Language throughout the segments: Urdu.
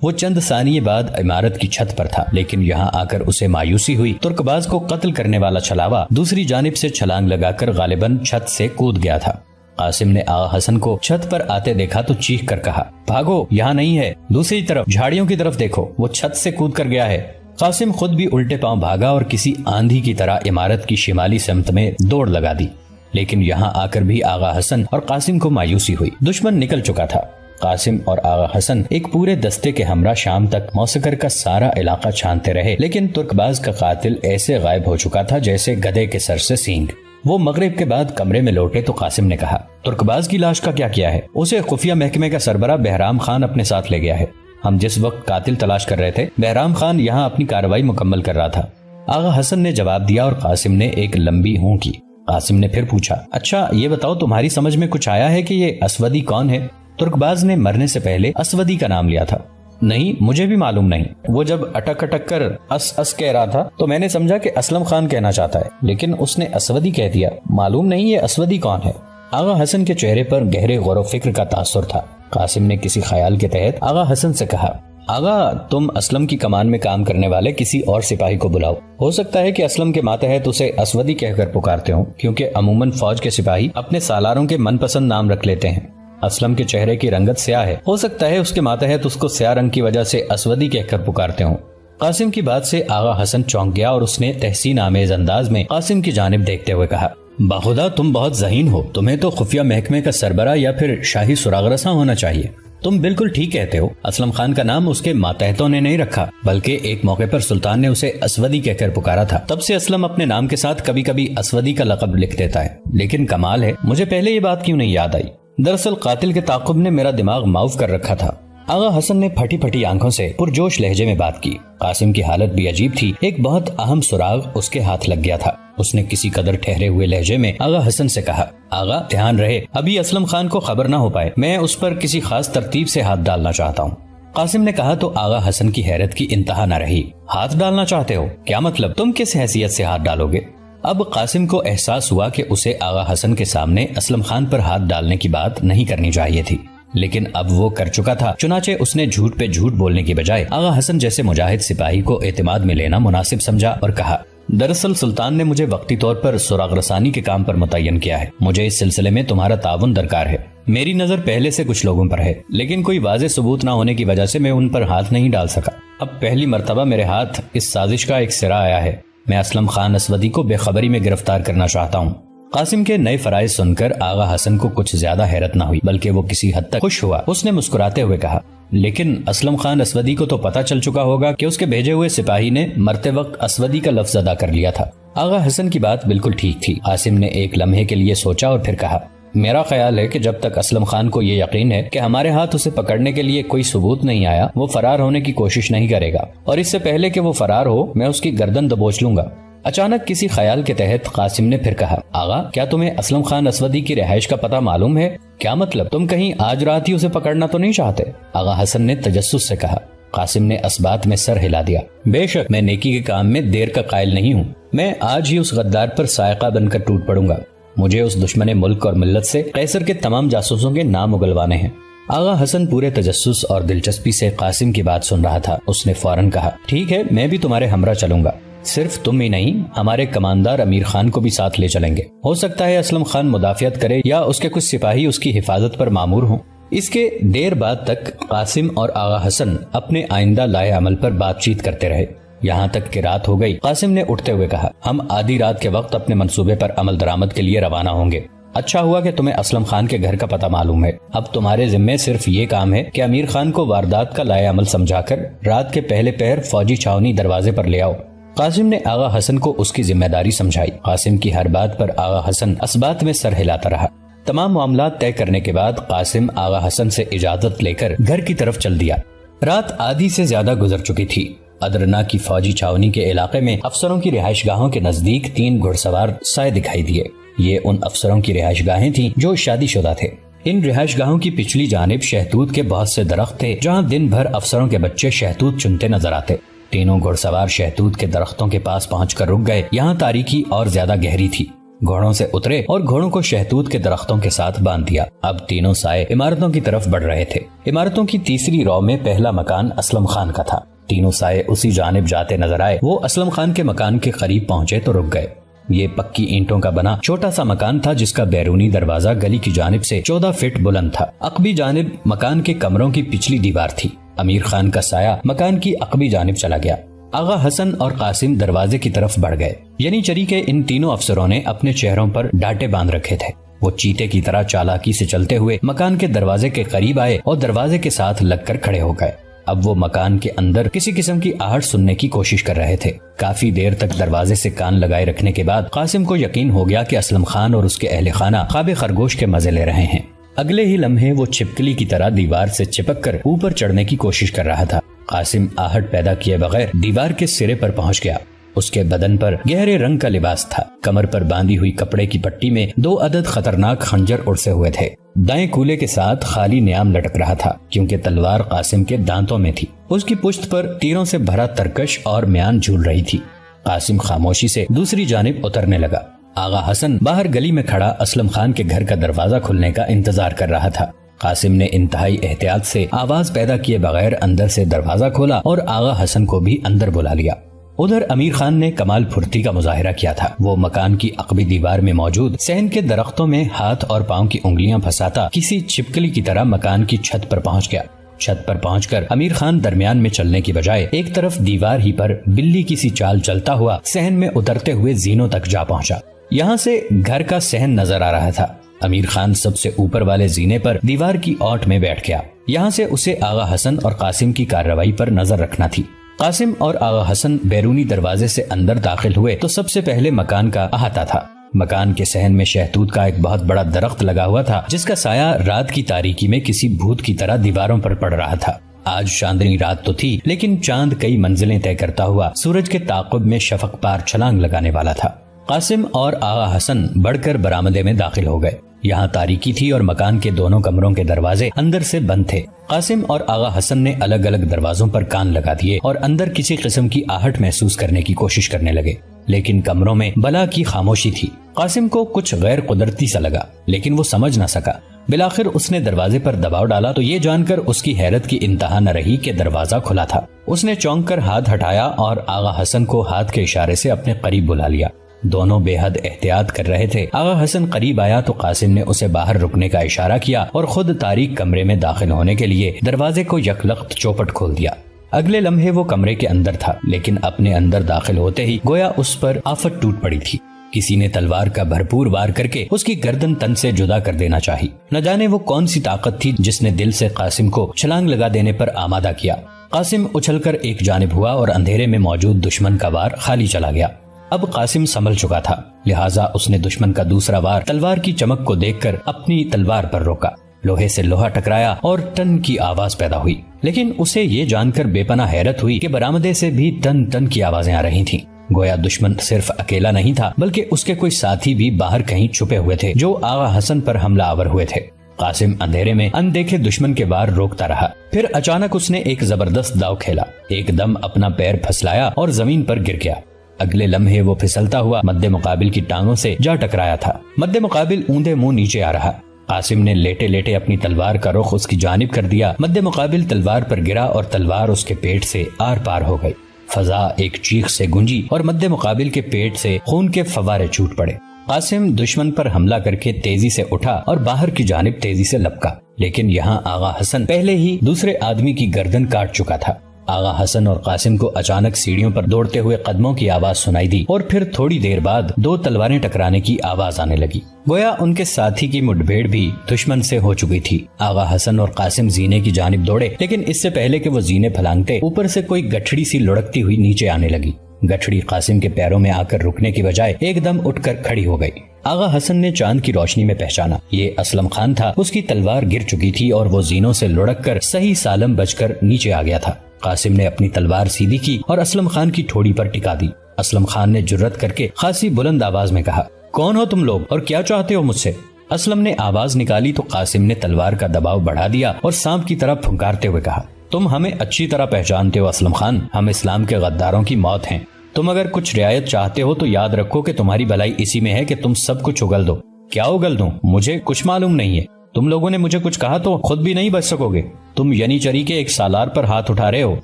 وہ چند ثانیے بعد عمارت کی چھت پر تھا، لیکن یہاں آ کر اسے مایوسی ہوئی۔ ترک باز کو قتل کرنے والا چھلاوا دوسری جانب سے چھلانگ لگا کر غالباً چھت سے کود گیا تھا۔ قاسم نے آغا حسن کو چھت پر آتے دیکھا تو چیخ کر کہا، بھاگو، یہاں نہیں ہے، دوسری طرف جھاڑیوں کی طرف دیکھو، وہ چھت سے کود کر گیا ہے۔ قاسم خود بھی الٹے پاؤں بھاگا اور کسی آندھی کی طرح عمارت کی شمالی سمت میں دوڑ لگا دی، لیکن یہاں آ کر بھی آغا حسن اور قاسم کو مایوسی ہوئی۔ دشمن نکل چکا تھا۔ قاسم اور آغا حسن ایک پورے دستے کے ہمراہ شام تک موسکر کا سارا علاقہ چھانتے رہے، لیکن ترک باز کا قاتل ایسے غائب ہو چکا تھا جیسے گدھے کے سر سے سینگ۔ وہ مغرب کے بعد کمرے میں لوٹے تو قاسم نے کہا، ترک باز کی لاش کا کیا کیا ہے؟ اسے خفیہ محکمے کا سربراہ بہرام خان اپنے ساتھ لے گیا ہے۔ ہم جس وقت قاتل تلاش کر رہے تھے، بہرام خان یہاں اپنی کارروائی مکمل کر رہا تھا۔ آغا حسن نے جواب دیا اور قاسم نے ایک لمبی ہوں کی۔ قاسم نے پھر پوچھا، اچھا یہ بتاؤ، تمہاری سمجھ میں کچھ آیا ہے کہ یہ اسودی کون ہے؟ ترک باز نے مرنے سے پہلے اسودی کا نام لیا تھا۔ نہیں، مجھے بھی معلوم نہیں۔ وہ جب اٹک اٹک کر اس کہہ رہا تھا تو میں نے سمجھا کہ اسلم خان کہنا چاہتا ہے، لیکن اس نے اسودی کہہ دیا۔ معلوم نہیں یہ اسودی کون ہے۔ آغا حسن کے چہرے پر گہرے غور و فکر کا تاثر تھا۔ قاسم نے کسی خیال کے تحت آغا حسن سے کہا، آغا، تم اسلم کی کمان میں کام کرنے والے کسی اور سپاہی کو بلاؤ۔ ہو سکتا ہے کہ اسلم کے ماتحت اسے اسودی کہہ کر پکارتے ہوں، کیونکہ عموماً فوج کے سپاہی اپنے سالاروں کے من پسند نام رکھ لیتے ہیں۔ اسلم کے چہرے کی رنگت سیاہ ہے، ہو سکتا ہے اس کے ماتحت اس کو سیاہ رنگ کی وجہ سے اسودی کہہ کر پکارتے ہوں۔ قاسم کی بات سے آغا حسن چونک گیا اور اس نے تحسین آمیز انداز میں قاسم کی جانب دیکھتے ہوئے کہا، باخدا تم بہت ذہین ہو، تمہیں تو خفیہ محکمے کا سربراہ یا پھر شاہی سراغ رساں ہونا چاہیے۔ تم بالکل ٹھیک کہتے ہو، اسلم خان کا نام اس کے ماتحتوں نے نہیں رکھا، بلکہ ایک موقع پر سلطان نے اسے اسودی کہہ کر پکارا تھا۔ تب سے اسلم اپنے نام کے ساتھ کبھی کبھی اسودی کا لقب لکھ دیتا ہے۔ لیکن کمال ہے، مجھے پہلے یہ بات کیوں نہیں یاد آئی؟ دراصل قاتل کے تعاقب نے میرا دماغ معاف کر رکھا تھا۔ آغا حسن نے پھٹی پھٹی آنکھوں سے پرجوش لہجے میں بات کی۔ قاسم کی حالت بھی عجیب تھی، ایک بہت اہم سراغ اس کے ہاتھ لگ گیا تھا۔ اس نے کسی قدر ٹھہرے ہوئے لہجے میں آغا حسن سے کہا، آغا دھیان رہے، ابھی اسلم خان کو خبر نہ ہو پائے، میں اس پر کسی خاص ترتیب سے ہاتھ ڈالنا چاہتا ہوں۔ قاسم نے کہا تو آغا حسن کی حیرت کی انتہا نہ رہی۔ ہاتھ ڈالنا چاہتے ہو؟ کیا مطلب؟ تم کس حیثیت سے ہاتھ ڈالو گے؟ اب قاسم کو احساس ہوا کہ اسے آغا حسن کے سامنے اسلم خان پر ہاتھ ڈالنے کی بات نہیں کرنی چاہیے تھی، لیکن اب وہ کر چکا تھا۔ چنانچہ اس نے جھوٹ پہ جھوٹ بولنے کی بجائے آغا حسن جیسے مجاہد سپاہی کو اعتماد میں لینا مناسب سمجھا اور کہا، دراصل سلطان نے مجھے وقتی طور پر سراغ رسانی کے کام پر متعین کیا ہے، مجھے اس سلسلے میں تمہارا تعاون درکار ہے۔ میری نظر پہلے سے کچھ لوگوں پر ہے، لیکن کوئی واضح ثبوت نہ ہونے کی وجہ سے میں ان پر ہاتھ نہیں ڈال سکا۔ اب پہلی مرتبہ میرے ہاتھ اس سازش کا ایک سرا آیا ہے۔ میں اسلم خان اسودی کو بے خبری میں گرفتار کرنا چاہتا ہوں۔ قاسم کے نئے فرائض سن کر آغا حسن کو کچھ زیادہ حیرت نہ ہوئی، بلکہ وہ کسی حد تک خوش ہوا۔ اس نے مسکراتے ہوئے کہا، لیکن اسلم خان اسودی کو تو پتا چل چکا ہوگا کہ اس کے بھیجے ہوئے سپاہی نے مرتے وقت اسودی کا لفظ ادا کر لیا تھا۔ آغا حسن کی بات بالکل ٹھیک تھی۔ قاسم نے ایک لمحے کے لیے سوچا اور پھر کہا، میرا خیال ہے کہ جب تک اسلم خان کو یہ یقین ہے کہ ہمارے ہاتھ اسے پکڑنے کے لیے کوئی ثبوت نہیں آیا، وہ فرار ہونے کی کوشش نہیں کرے گا، اور اس سے پہلے کہ وہ فرار ہو میں اس کی گردن دبوچ لوں گا۔ اچانک کسی خیال کے تحت قاسم نے پھر کہا، آغا کیا تمہیں اسلم خان اسودی کی رہائش کا پتہ معلوم ہے؟ کیا مطلب؟ تم کہیں آج رات ہی اسے پکڑنا تو نہیں چاہتے؟ آغا حسن نے تجسس سے کہا۔ قاسم نے اس بات میں سر ہلا دیا، بے شک میں نیکی کے کام میں دیر کا قائل نہیں ہوں، میں آج ہی اس غدار پر سائقہ بن کر ٹوٹ پڑوں گا۔ مجھے اس دشمن ملک اور ملت سے قیصر کے تمام جاسوسوں کے نام اگلوانے ہیں۔ آغا حسن پورے تجسس اور دلچسپی سے قاسم کی بات سن رہا تھا۔ اس نے فوراً کہا، ٹھیک ہے، میں بھی تمہارے ہمراہ چلوں گا، صرف تم ہی نہیں، ہمارے کماندار امیر خان کو بھی ساتھ لے چلیں گے۔ ہو سکتا ہے اسلم خان مدافعت کرے یا اس کے کچھ سپاہی اس کی حفاظت پر مامور ہوں۔ اس کے دیر بعد تک قاسم اور آغا حسن اپنے آئندہ لائے عمل پر بات چیت کرتے رہے، یہاں تک کہ رات ہو گئی۔ قاسم نے اٹھتے ہوئے کہا، ہم آدھی رات کے وقت اپنے منصوبے پر عمل درآمد کے لیے روانہ ہوں گے۔ اچھا ہوا کہ تمہیں اسلم خان کے گھر کا پتہ معلوم ہے۔ اب تمہارے ذمے صرف یہ کام ہے کہ امیر خان کو واردات کا لائے عمل سمجھا کر رات کے پہلے پہر فوجی چھاونی دروازے پر لے آؤ۔ قاسم نے آغا حسن کو اس کی ذمہ داری سمجھائی۔ قاسم کی ہر بات پر آغا حسن اس بات میں سر ہلاتا رہا۔ تمام معاملات طے کرنے کے بعد قاسم آغا حسن سے اجازت لے کر گھر کی طرف چل دیا۔ رات آدھی سے زیادہ گزر چکی تھی۔ ادرنا کی فوجی چھاونی کے علاقے میں افسروں کی رہائش گاہوں کے نزدیک 3 گھڑ سوار سائے دکھائی دیے۔ یہ ان افسروں کی رہائش گاہیں تھیں جو شادی شدہ تھے۔ ان رہائش گاہوں کی پچھلی جانب شہتوت کے بہت سے درخت تھے، جہاں دن بھر افسروں کے بچے شہتوت چنتے نظر آتے۔ تینوں گھڑ سوار شہتوت کے درختوں کے پاس پہنچ کر رک گئے۔ یہاں تاریکی اور زیادہ گہری تھی۔ گھوڑوں سے اترے اور گھوڑوں کو شہتوت کے درختوں کے ساتھ باندھ دیا۔ اب تینوں سائے عمارتوں کی طرف بڑھ رہے تھے۔ عمارتوں کی تیسری رو میں پہلا مکان اسلم خان کا تھا۔ تینوں سائے اسی جانب جاتے نظر آئے۔ وہ اسلم خان کے مکان کے قریب پہنچے تو رک گئے۔ یہ پکی اینٹوں کا بنا چھوٹا سا مکان تھا جس کا بیرونی دروازہ گلی کی جانب سے 14 فٹ بلند تھا۔ عقبی جانب مکان کے کمروں کی پچھلی دیوار تھی۔ امیر خان کا سایہ مکان کی عقبی جانب چلا گیا۔ آغا حسن اور قاسم دروازے کی طرف بڑھ گئے۔ یعنی چری کے ان تینوں افسروں نے اپنے چہروں پر ڈانٹے باندھ رکھے تھے۔ وہ چیتے کی طرح چالاکی سے چلتے ہوئے مکان کے دروازے کے قریب آئے اور دروازے کے ساتھ لگ کر کھڑے ہو گئے۔ اب وہ مکان کے اندر کسی قسم کی آہٹ سننے کی کوشش کر رہے تھے۔ کافی دیر تک دروازے سے کان لگائے رکھنے کے بعد قاسم کو یقین ہو گیا کہ اسلم خان اور اس کے اہل خانہ خواب خرگوش کے مزے لے رہے ہیں۔ اگلے ہی لمحے وہ چھپکلی کی طرح دیوار سے چپک کر اوپر چڑھنے کی کوشش کر رہا تھا۔ قاسم آہٹ پیدا کیے بغیر دیوار کے سرے پر پہنچ گیا۔ اس کے بدن پر گہرے رنگ کا لباس تھا۔ کمر پر باندھی ہوئی کپڑے کی پٹی میں 2 عدد خطرناک خنجر اڑسے ہوئے تھے۔ دائیں کولے کے ساتھ خالی نیام لٹک رہا تھا کیونکہ تلوار قاسم کے دانتوں میں تھی۔ اس کی پشت پر تیروں سے بھرا ترکش اور میان جھول رہی تھی۔ قاسم خاموشی سے دوسری جانب اترنے لگا۔ آغا حسن باہر گلی میں کھڑا اسلم خان کے گھر کا دروازہ کھلنے کا انتظار کر رہا تھا۔ قاسم نے انتہائی احتیاط سے آواز پیدا کیے بغیر اندر سے دروازہ کھولا اور آغا حسن کو بھی اندر بلا لیا۔ ادھر امیر خان نے کمال پھرتی کا مظاہرہ کیا تھا۔ وہ مکان کی عقبی دیوار میں موجود صحن کے درختوں میں ہاتھ اور پاؤں کی انگلیاں پھنساتا کسی چھپکلی کی طرح مکان کی چھت پر پہنچ گیا۔ چھت پر پہنچ کر امیر خان درمیان میں چلنے کی بجائے ایک طرف دیوار ہی پر بلی کی سی چال چلتا ہوا صحن میں اترتے ہوئے زینوں تک جا پہنچا۔ یہاں سے گھر کا صحن نظر آ رہا تھا۔ امیر خان سب سے اوپر والے زینے پر دیوار کی اوٹ میں بیٹھ گیا۔ یہاں سے اسے آغا حسن اور قاسم کی کارروائی پر نظر رکھنا تھی۔ قاسم اور آغا حسن بیرونی دروازے سے اندر داخل ہوئے تو سب سے پہلے مکان کا احاطہ تھا۔ مکان کے صحن میں شہتوت کا ایک بہت بڑا درخت لگا ہوا تھا جس کا سایہ رات کی تاریکی میں کسی بھوت کی طرح دیواروں پر پڑ رہا تھا۔ آج چاندنی رات تو تھی لیکن چاند کئی منزلیں طے کرتا ہوا سورج کے تعاقب میں شفق پار چھلانگ لگانے والا تھا۔ قاسم اور آغا حسن بڑھ کر برآمدے میں داخل ہو گئے۔ یہاں تاریکی تھی اور مکان کے دونوں کمروں کے دروازے اندر سے بند تھے۔ قاسم اور آغا حسن نے الگ الگ دروازوں پر کان لگا دیے اور اندر کسی قسم کی آہٹ محسوس کرنے کی کوشش کرنے لگے، لیکن کمروں میں بلا کی خاموشی تھی۔ قاسم کو کچھ غیر قدرتی سا لگا لیکن وہ سمجھ نہ سکا۔ بالآخر اس نے دروازے پر دباؤ ڈالا تو یہ جان کر اس کی حیرت کی انتہا نہ رہی کہ دروازہ کھلا تھا۔ اس نے چونک کر ہاتھ ہٹایا اور آغا حسن کو ہاتھ کے اشارے سے اپنے قریب بلا لیا۔ دونوں بے حد احتیاط کر رہے تھے۔ آغا حسن قریب آیا تو قاسم نے اسے باہر رکنے کا اشارہ کیا اور خود تاریک کمرے میں داخل ہونے کے لیے دروازے کو یکلخت چوپٹ کھول دیا۔ اگلے لمحے وہ کمرے کے اندر تھا لیکن اپنے اندر داخل ہوتے ہی گویا اس پر آفت ٹوٹ پڑی تھی۔ کسی نے تلوار کا بھرپور وار کر کے اس کی گردن تن سے جدا کر دینا چاہی۔ نہ جانے وہ کون سی طاقت تھی جس نے دل سے قاسم کو چھلانگ لگا دینے پر آمادہ کیا۔ قاسم اچھل کر ایک جانب ہوا اور اندھیرے میں موجود دشمن کا وار خالی چلا گیا۔ اب قاسم سنبھل چکا تھا، لہٰذا اس نے دشمن کا دوسرا وار تلوار کی چمک کو دیکھ کر اپنی تلوار پر روکا۔ لوہے سے لوہا ٹکرایا اور ٹن کی آواز پیدا ہوئی، لیکن اسے یہ جان کر بے پناہ حیرت ہوئی کہ برآمدے سے بھی ٹن ٹن کی آوازیں آ رہی تھیں۔ گویا دشمن صرف اکیلا نہیں تھا بلکہ اس کے کوئی ساتھی بھی باہر کہیں چھپے ہوئے تھے جو آغا حسن پر حملہ آور ہوئے تھے۔ قاسم اندھیرے میں اندیکھے دشمن کے وار روکتا رہا، پھر اچانک اس نے ایک زبردست داؤ کھیلا، ایک دم اپنا پیر پھسلایا اور زمین پر گر گیا۔ اگلے لمحے وہ پھسلتا ہوا مد مقابل کی ٹانگوں سے جا ٹکرایا تھا۔ مد مقابل اوندے منہ نیچے آ رہا۔ قاسم نے لیٹے لیٹے اپنی تلوار کا رخ اس کی جانب کر دیا۔ مد مقابل تلوار پر گرا اور تلوار اس کے پیٹ سے آر پار ہو گئی۔ فضا ایک چیخ سے گونجی اور مد مقابل کے پیٹ سے خون کے فوارے چھوٹ پڑے۔ قاسم دشمن پر حملہ کر کے تیزی سے اٹھا اور باہر کی جانب تیزی سے لپکا، لیکن یہاں آغا حسن پہلے ہی دوسرے آدمی کی گردن کاٹ چکا تھا۔ آغا حسن اور قاسم کو اچانک سیڑھیوں پر دوڑتے ہوئے قدموں کی آواز سنائی دی اور پھر تھوڑی دیر بعد 2 تلواریں ٹکرانے کی آواز آنے لگی۔ گویا ان کے ساتھی کی مٹبھیڑ بھی دشمن سے ہو چکی تھی۔ آغا حسن اور قاسم زینے کی جانب دوڑے، لیکن اس سے پہلے کہ وہ زینے پھلانگتے اوپر سے کوئی گٹھڑی سی لڑکتی ہوئی نیچے آنے لگی۔ گٹھڑی قاسم کے پیروں میں آ کر رکنے کی بجائے ایک دم اٹھ کر کھڑی ہو گئی۔ آغا حسن نے چاند کی روشنی میں پہچانا، یہ اسلم خان تھا۔ اس کی تلوار گر چکی تھی اور وہ زینوں سے لڑک کر صحیح سالم بچ کر نیچے آ گیا تھا۔ قاسم نے اپنی تلوار سیدھی کی اور اسلم خان کی ٹھوڑی پر ٹکا دی۔ اسلم خان نے جرأت کر کے خاصی بلند آواز میں کہا، کون ہو تم لوگ اور کیا چاہتے ہو مجھ سے؟ اسلم نے آواز نکالی تو قاسم نے تلوار کا دباؤ بڑھا دیا اور سانپ کی طرح پھنکارتے ہوئے کہا، تم ہمیں اچھی طرح پہچانتے ہو اسلم خان، ہم اسلام کے غداروں کی موت ہیں، تم اگر کچھ رعایت چاہتے ہو تو یاد رکھو کہ تمہاری بھلائی اسی میں ہے کہ تم سب کچھ اگل دو۔ کیا اگل دوں؟ مجھے کچھ معلوم نہیں ہے۔ تم لوگوں نے مجھے کچھ کہا تو خود بھی نہیں بچ سکو گے۔ تم ینیچری کے ایک سالار پر ہاتھ اٹھا رہے ہو۔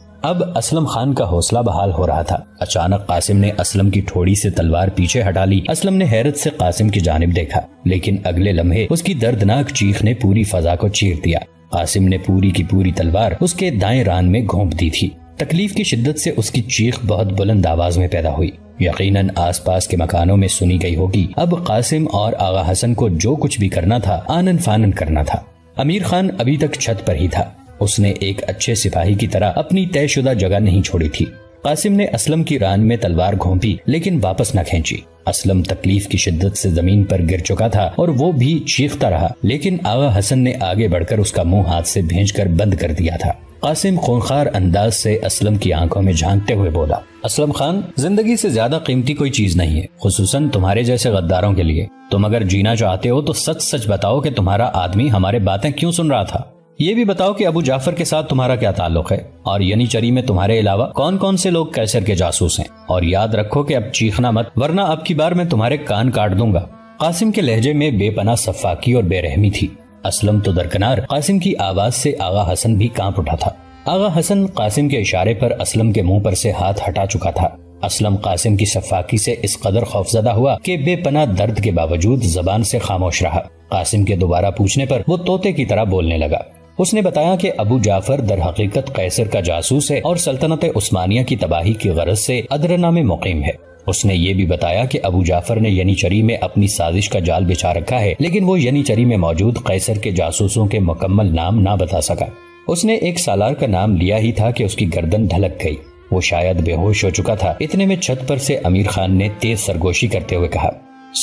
اب اسلم خان کا حوصلہ بحال ہو رہا تھا۔ اچانک قاسم نے اسلم کی ٹھوڑی سے تلوار پیچھے ہٹا لی۔ اسلم نے حیرت سے قاسم کی جانب دیکھا، لیکن اگلے لمحے اس کی دردناک چیخ نے پوری فضا کو چیر دیا۔ قاسم نے پوری کی پوری تلوار اس کے دائیں ران میں گھونپ دی تھی۔ تکلیف کی شدت سے اس کی چیخ بہت بلند آواز میں پیدا ہوئی، یقیناً آس پاس کے مکانوں میں سنی گئی ہوگی۔ اب قاسم اور آغا حسن کو جو کچھ بھی کرنا تھا آنن فانن کرنا تھا۔ امیر خان ابھی تک چھت پر ہی تھا۔ اس نے ایک اچھے سپاہی کی طرح اپنی طے شدہ جگہ نہیں چھوڑی تھی۔ قاسم نے اسلم کی ران میں تلوار گھونپی لیکن واپس نہ کھینچی۔ اسلم تکلیف کی شدت سے زمین پر گر چکا تھا اور وہ بھی چیختا رہا، لیکن آغا حسن نے آگے بڑھ کر اس کا منہ ہاتھ سے بھینچ کر بند کر دیا تھا۔ قاسم خونخوار انداز سے اسلم کی آنکھوں میں جھانکتے ہوئے بولا، اسلم خان، زندگی سے زیادہ قیمتی کوئی چیز نہیں ہے، خصوصاً تمہارے جیسے غداروں کے لیے۔ تم اگر جینا چاہتے ہو تو سچ سچ بتاؤ کہ تمہارا آدمی ہمارے باتیں کیوں سن رہا تھا۔ یہ بھی بتاؤ کہ ابو جعفر کے ساتھ تمہارا کیا تعلق ہے، اور ینیچری میں تمہارے علاوہ کون کون سے لوگ قیصر کے جاسوس ہیں۔ اور یاد رکھو کہ اب چیخنا مت، ورنہ اب کی بار میں تمہارے کان کاٹ دوں گا۔ قاسم کے لہجے میں بے پناہ سفاکی اور بے رحمی تھی۔ اسلم تو درکنار، قاسم کی آواز سے آغا حسن بھی کانپ اٹھا تھا۔ آغا حسن قاسم کے اشارے پر اسلم کے منہ پر سے ہاتھ ہٹا چکا تھا۔ اسلم قاسم کی سفاکی سے اس قدر خوفزدہ ہوا کہ بے پناہ درد کے باوجود زبان سے خاموش رہا۔ قاسم کے دوبارہ پوچھنے پر وہ طوطے کی طرح بولنے لگا۔ اس نے بتایا کہ ابو جعفر در حقیقت قیصر کا جاسوس ہے اور سلطنت عثمانیہ کی تباہی کی غرض سے ادرنا میں مقیم ہے۔ اس نے یہ بھی بتایا کہ ابو جعفر نے ینیچری میں اپنی سازش کا جال بچھا رکھا ہے، لیکن وہ ینیچری میں موجود قیصر کے جاسوسوں کے مکمل نام نہ بتا سکا۔ اس نے ایک سالار کا نام لیا ہی تھا کہ اس کی گردن ڈھلک گئی۔ وہ شاید بے ہوش ہو چکا تھا۔ اتنے میں چھت پر سے امیر خان نے تیز سرگوشی کرتے ہوئے کہا،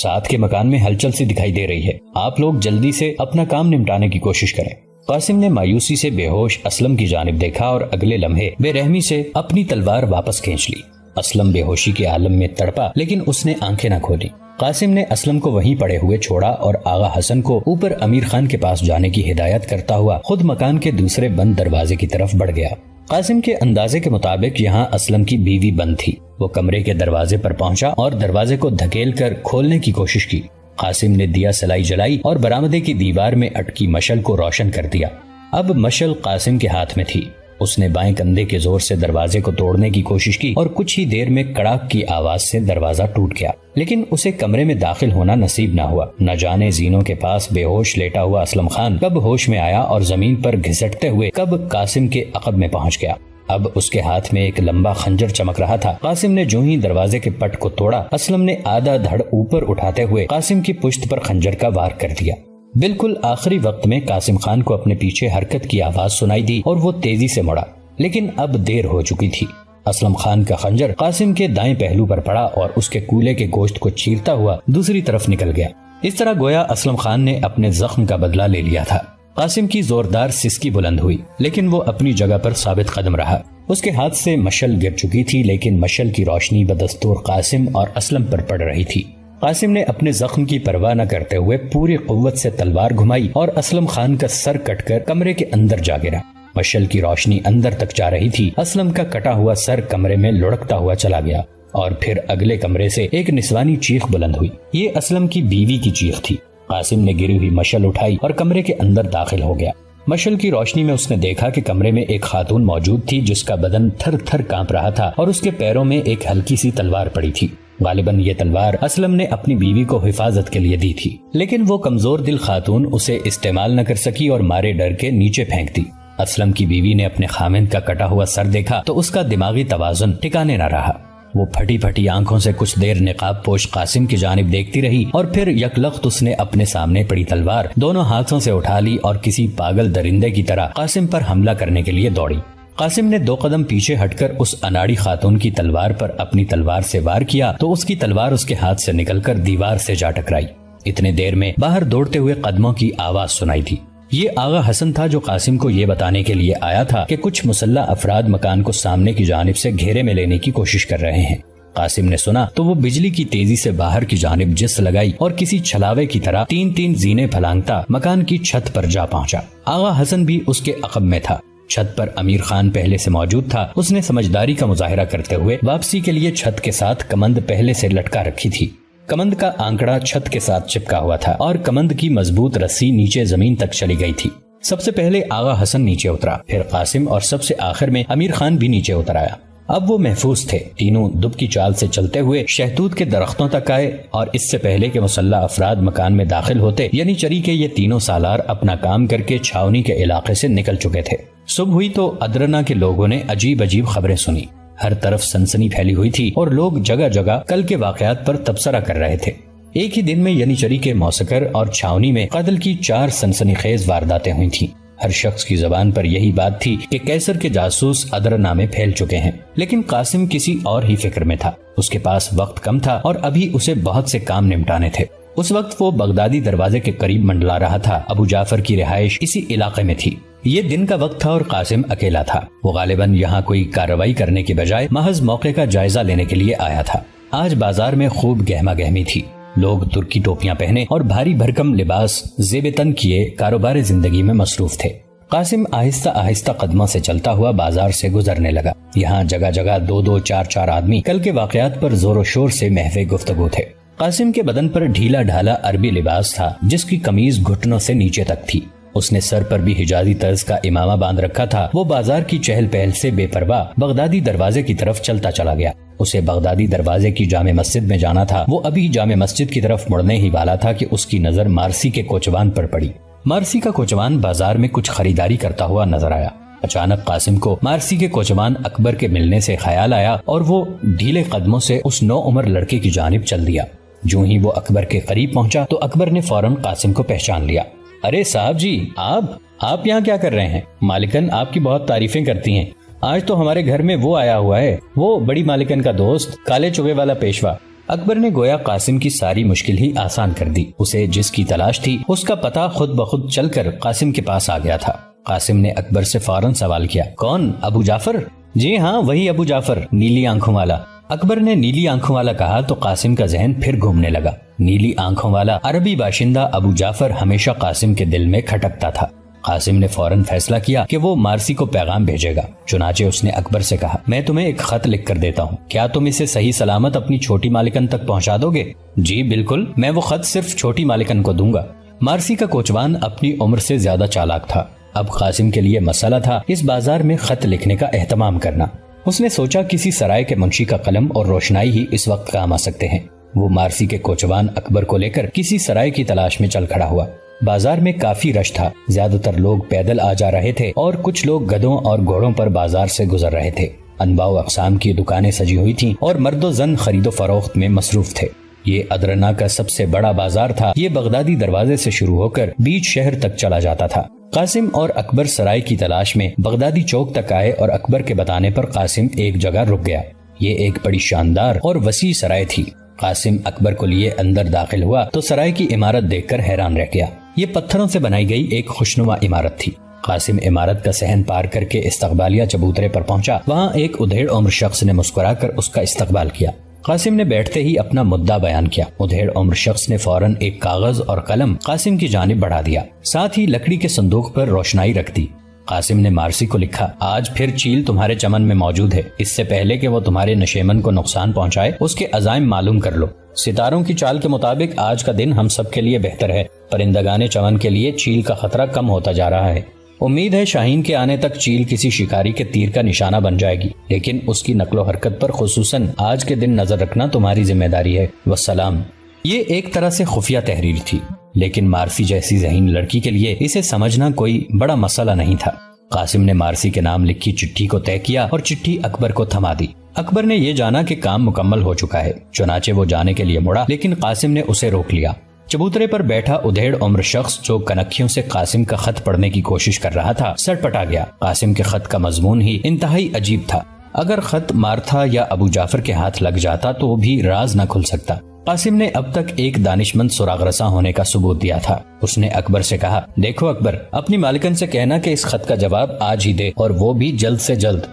ساتھ کے مکان میں ہلچل سی دکھائی دے رہی ہے، آپ لوگ جلدی سے اپنا کام نمٹانے کی کوشش کریں۔ قاسم نے مایوسی سے بے ہوش اسلم کی جانب دیکھا اور اگلے لمحے بے رحمی سے اپنی تلوار واپس کھینچ لی۔ اسلم بے ہوشی کے عالم میں تڑپا، لیکن اس نے آنکھیں نہ کھولی۔ قاسم نے اسلم کو وہیں پڑے ہوئے چھوڑا اور آغا حسن کو اوپر امیر خان کے پاس جانے کی ہدایت کرتا ہوا خود مکان کے دوسرے بند دروازے کی طرف بڑھ گیا۔ قاسم کے اندازے کے مطابق یہاں اسلم کی بیوی بند تھی۔ وہ کمرے کے دروازے پر پہنچا اور دروازے کو دھکیل کر کھولنے کی کوشش کی۔ قاسم نے دیا سلائی جلائی اور برآمدے کی دیوار میں اٹکی مشل کو روشن کر دیا۔ اب مشل قاسم کے ہاتھ میں تھی۔ اس نے بائیں کندھے کے زور سے دروازے کو توڑنے کی کوشش کی اور کچھ ہی دیر میں کڑاک کی آواز سے دروازہ ٹوٹ گیا، لیکن اسے کمرے میں داخل ہونا نصیب نہ ہوا۔ نہ جانے زینوں کے پاس بے ہوش لیٹا ہوا اسلم خان کب ہوش میں آیا اور زمین پر گھسٹتے ہوئے کب قاسم کے عقب میں پہنچ گیا۔ اب اس کے ہاتھ میں ایک لمبا خنجر چمک رہا تھا۔ قاسم نے جو ہی دروازے کے پٹ کو توڑا، اسلم نے آدھا دھڑ اوپر اٹھاتے ہوئے قاسم کی پشت پر خنجر کا وار کر دیا۔ بالکل آخری وقت میں قاسم خان کو اپنے پیچھے حرکت کی آواز سنائی دی اور وہ تیزی سے مڑا، لیکن اب دیر ہو چکی تھی۔ اسلم خان کا خنجر قاسم کے دائیں پہلو پر پڑا اور اس کے کولے کے گوشت کو چیرتا ہوا دوسری طرف نکل گیا۔ اس طرح گویا اسلم خان نے اپنے زخم کا بدلہ لے لیا تھا۔ قاسم کی زوردار سسکی بلند ہوئی، لیکن وہ اپنی جگہ پر ثابت قدم رہا۔ اس کے ہاتھ سے مشل گر چکی تھی، لیکن مشل کی روشنی بدستور قاسم اور اسلم پر پڑ رہی تھی۔ قاسم نے اپنے زخم کی پرواہ نہ کرتے ہوئے پوری قوت سے تلوار گھمائی اور اسلم خان کا سر کٹ کر کمرے کے اندر جا گرا۔ مشل کی روشنی اندر تک جا رہی تھی۔ اسلم کا کٹا ہوا سر کمرے میں لڑکتا ہوا چلا گیا اور پھر اگلے کمرے سے ایک نسوانی چیخ بلند ہوئی۔ یہ اسلم کی بیوی کی چیخ تھی۔ قاسم نے گری ہوئی مشل اٹھائی اور کمرے کے اندر داخل ہو گیا۔ مشل کی روشنی میں اس نے دیکھا کہ کمرے میں ایک خاتون موجود تھی جس کا بدن تھر تھر کانپ رہا تھا اور اس کے پیروں میں ایک ہلکی سی تلوار پڑی تھی۔ غالباً یہ تلوار اسلم نے اپنی بیوی کو حفاظت کے لیے دی تھی، لیکن وہ کمزور دل خاتون اسے استعمال نہ کر سکی اور مارے ڈر کے نیچے پھینک دی۔ اسلم کی بیوی نے اپنے خامند کا کٹا ہوا سر دیکھا تو اس کا دماغی توازن ٹھکانے نہ رہا۔ وہ پھٹی پھٹی آنکھوں سے کچھ دیر نقاب پوش قاسم کی جانب دیکھتی رہی اور پھر یکلخت اس نے اپنے سامنے پڑی تلوار دونوں ہاتھوں سے اٹھا لی اور کسی پاگل درندے کی طرح قاسم پر حملہ کرنے کے لیے دوڑی۔ قاسم نے 2 قدم پیچھے ہٹ کر اس اناڑی خاتون کی تلوار پر اپنی تلوار سے وار کیا تو اس کی تلوار اس کے ہاتھ سے نکل کر دیوار سے جا ٹکرائی۔ اتنے دیر میں باہر دوڑتے ہوئے قدموں کی آواز سنائی تھی۔ یہ آغا حسن تھا جو قاسم کو یہ بتانے کے لیے آیا تھا کہ کچھ مسلح افراد مکان کو سامنے کی جانب سے گھیرے میں لینے کی کوشش کر رہے ہیں۔ قاسم نے سنا تو وہ بجلی کی تیزی سے باہر کی جانب جس لگائی اور کسی چھلاوے کی طرح 3 زینے پھلانگتا مکان کی چھت پر جا پہنچا۔ آغا حسن بھی اس کے عقب میں تھا۔ چھت پر امیر خان پہلے سے موجود تھا۔ اس نے سمجھداری کا مظاہرہ کرتے ہوئے واپسی کے لیے چھت کے ساتھ کمند پہلے سے لٹکا رکھی تھی۔ کمند کا آنکڑا چھت کے ساتھ چپکا ہوا تھا اور کمند کی مضبوط رسی نیچے زمین تک چلی گئی تھی۔ سب سے پہلے آغا حسن نیچے اترا، پھر قاسم اور سب سے آخر میں امیر خان بھی نیچے اتر آیا۔ اب وہ محفوظ تھے۔ تینوں دب کی چال سے چلتے ہوئے شہتوت کے درختوں تک آئے اور اس سے پہلے کہ مسلح افراد مکان میں داخل ہوتے یعنی چری کے یہ تینوں سالار اپنا کام کر کے چھاونی کے علاقے سے نکل چکے تھے۔ صبح ہوئی تو ادرنا کے لوگوں نے عجیب عجیب خبریں سنی۔ ہر طرف سنسنی پھیلی ہوئی تھی اور لوگ جگہ جگہ کل کے واقعات پر تبصرہ کر رہے تھے۔ ایک ہی دن میں یعنی چری کے موسکر اور چھاونی میں قتل کی 4 سنسنی خیز وارداتیں ہوئی تھیں۔ ہر شخص کی زبان پر یہی بات تھی کہ قیصر کے جاسوس ادرنا میں پھیل چکے ہیں، لیکن قاسم کسی اور ہی فکر میں تھا۔ اس کے پاس وقت کم تھا اور ابھی اسے بہت سے کام نمٹانے تھے۔ اس وقت وہ بغدادی دروازے کے قریب منڈلا رہا تھا۔ ابو جعفر کی رہائش اسی علاقے میں تھی۔ یہ دن کا وقت تھا اور قاسم اکیلا تھا۔ وہ غالباً یہاں کوئی کارروائی کرنے کی بجائے محض موقع کا جائزہ لینے کے لیے آیا تھا۔ آج بازار میں خوب گہما گہمی تھی۔ لوگ ترکی ٹوپیاں پہنے اور بھاری بھرکم لباس زیب تن کیے کاروبار زندگی میں مصروف تھے۔ قاسم آہستہ آہستہ قدموں سے چلتا ہوا بازار سے گزرنے لگا۔ یہاں جگہ جگہ 2-2 4-4 آدمی کل کے واقعات پر زور و شور سے محو گفتگو تھے۔ قاسم کے بدن پر ڈھیلا ڈھالا عربی لباس تھا جس کی قمیض گھٹنوں سے نیچے تک تھی۔ اس نے سر پر بھی حجازی طرز کا امامہ باندھ رکھا تھا۔ وہ بازار کی چہل پہل سے بے پرواہ بغدادی دروازے کی طرف چلتا چلا گیا۔ اسے بغدادی دروازے کی جامع مسجد میں جانا تھا۔ وہ ابھی جامع مسجد کی طرف مڑنے ہی والا تھا کہ اس کی نظر مارسی کے کوچوان پر پڑی۔ مارسی کا کوچوان بازار میں کچھ خریداری کرتا ہوا نظر آیا۔ اچانک قاسم کو مارسی کے کوچوان اکبر کے ملنے سے خیال آیا اور وہ ڈھیلے قدموں سے اس نو عمر لڑکے کی جانب چل دیا۔ جو ہی وہ اکبر کے قریب پہنچا تو اکبر نے فوراً قاسم کو پہچان لیا۔ ارے صاحب جی، آپ یہاں کیا کر رہے ہیں؟ مالکن آپ کی بہت تعریفیں کرتی ہیں۔ آج تو ہمارے گھر میں وہ آیا ہوا ہے، وہ بڑی مالکن کا دوست، کالے چوگے والا پیشوا۔ اکبر نے گویا قاسم کی ساری مشکل ہی آسان کر دی۔ اسے جس کی تلاش تھی اس کا پتہ خود بخود چل کر قاسم کے پاس آ گیا تھا۔ قاسم نے اکبر سے فوراً سوال کیا، کون؟ ابو جعفر؟ جی ہاں، وہی ابو جعفر، نیلی آنکھوں والا۔ اکبر نے نیلی آنکھوں والا کہا تو قاسم کا ذہن پھر گھومنے لگا۔ نیلی آنکھوں والا عربی باشندہ ابو جعفر ہمیشہ قاسم کے دل میں کھٹکتا تھا۔ قاسم نے فوراً فیصلہ کیا کہ وہ مارسی کو پیغام بھیجے گا۔ چنانچہ اس نے اکبر سے کہا، میں تمہیں ایک خط لکھ کر دیتا ہوں، کیا تم اسے صحیح سلامت اپنی چھوٹی مالکن تک پہنچا دو گے؟ جی بالکل، میں وہ خط صرف چھوٹی مالکن کو دوں گا۔ مارسی کا کوچوان اپنی عمر سے زیادہ چالاک تھا۔ اب قاسم کے لیے مسئلہ تھا اس بازار میں خط لکھنے کا اہتمام کرنا۔ اس نے سوچا کسی سرائے کے منشی کا قلم اور روشنائی ہی اس وقت کام آ سکتے ہیں۔ وہ مارسی کے کوچوان اکبر کو لے کر کسی سرائے کی تلاش میں چل کھڑا ہوا۔ بازار میں کافی رش تھا۔ زیادہ تر لوگ پیدل آ جا رہے تھے اور کچھ لوگ گدھوں اور گھوڑوں پر بازار سے گزر رہے تھے۔ انواع و اقسام کی دکانیں سجی ہوئی تھیں اور مرد و زن خرید و فروخت میں مصروف تھے۔ یہ ادرنا کا سب سے بڑا بازار تھا۔ یہ بغدادی دروازے سے شروع ہو کر بیچ شہر تک چلا جاتا تھا۔ قاسم اور اکبر سرائے کی تلاش میں بغدادی چوک تک آئے اور اکبر کے بتانے پر قاسم ایک جگہ رک گیا۔ یہ ایک بڑی شاندار اور وسیع سرائے تھی۔ قاسم اکبر کو لیے اندر داخل ہوا تو سرائے کی عمارت دیکھ کر حیران رہ گیا۔ یہ پتھروں سے بنائی گئی ایک خوشنما عمارت تھی۔ قاسم عمارت کا صحن پار کر کے استقبالیہ چبوترے پر پہنچا۔ وہاں ایک ادھیڑ عمر شخص نے مسکرا کر اس کا استقبال کیا۔ قاسم نے بیٹھتے ہی اپنا مدعا بیان کیا۔ ادھیڑ عمر شخص نے فوراً ایک کاغذ اور قلم قاسم کی جانب بڑھا دیا، ساتھ ہی لکڑی کے صندوق پر روشنائی رکھ دی۔ قاسم نے مارسی کو لکھا، آج پھر چیل تمہارے چمن میں موجود ہے۔ اس سے پہلے کہ وہ تمہارے نشیمن کو نقصان پہنچائے اس کے عزائم معلوم کر لو۔ ستاروں کی چال کے مطابق آج کا دن ہم سب کے لیے بہتر ہے۔ پرندگان چمن کے لیے چیل کا خطرہ کم ہوتا جا رہا ہے۔ امید ہے شاہین کے آنے تک چیل کسی شکاری کے تیر کا نشانہ بن جائے گی، لیکن اس کی نقل و حرکت پر خصوصاً آج کے دن نظر رکھنا تمہاری ذمہ داری ہے۔ والسلام۔ یہ ایک طرح سے خفیہ تحریر تھی، لیکن مارسی جیسی ذہین لڑکی کے لیے اسے سمجھنا کوئی بڑا مسئلہ نہیں تھا۔ قاسم نے مارسی کے نام لکھی چٹھی کو طے کیا اور چٹھی اکبر کو تھما دی۔ اکبر نے یہ جانا کہ کام مکمل ہو چکا ہے، چنانچہ وہ جانے کے لیے مڑا، لیکن قاسم نے اسے روک لیا۔ چبوترے پر بیٹھا ادھیڑ عمر شخص جو کنکھیوں سے قاسم کا خط پڑھنے کی کوشش کر رہا تھا سٹ پٹا گیا۔ قاسم کے خط کا مضمون ہی انتہائی عجیب تھا۔ اگر خط مارتھا یا ابو جعفر کے ہاتھ لگ جاتا تو وہ بھی راز نہ کھل سکتا۔ قاسم نے اب تک ایک دانشمند سراغ رساں ہونے کا ثبوت دیا تھا۔ اس نے اکبر سے کہا، دیکھو اکبر، اپنی مالکن سے کہنا کہ اس خط کا جواب آج ہی دے، اور وہ بھی جلد سے جلد۔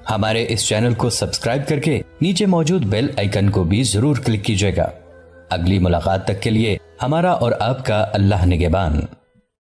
ہمارے اس چینل کو سبسکرائب کر کے نیچے موجود بیل آئیکن کو بھی ضرور کلک کیجیے گا۔ اگلی ملاقات تک کے لیے ہمارا اور آپ کا اللہ نگہبان۔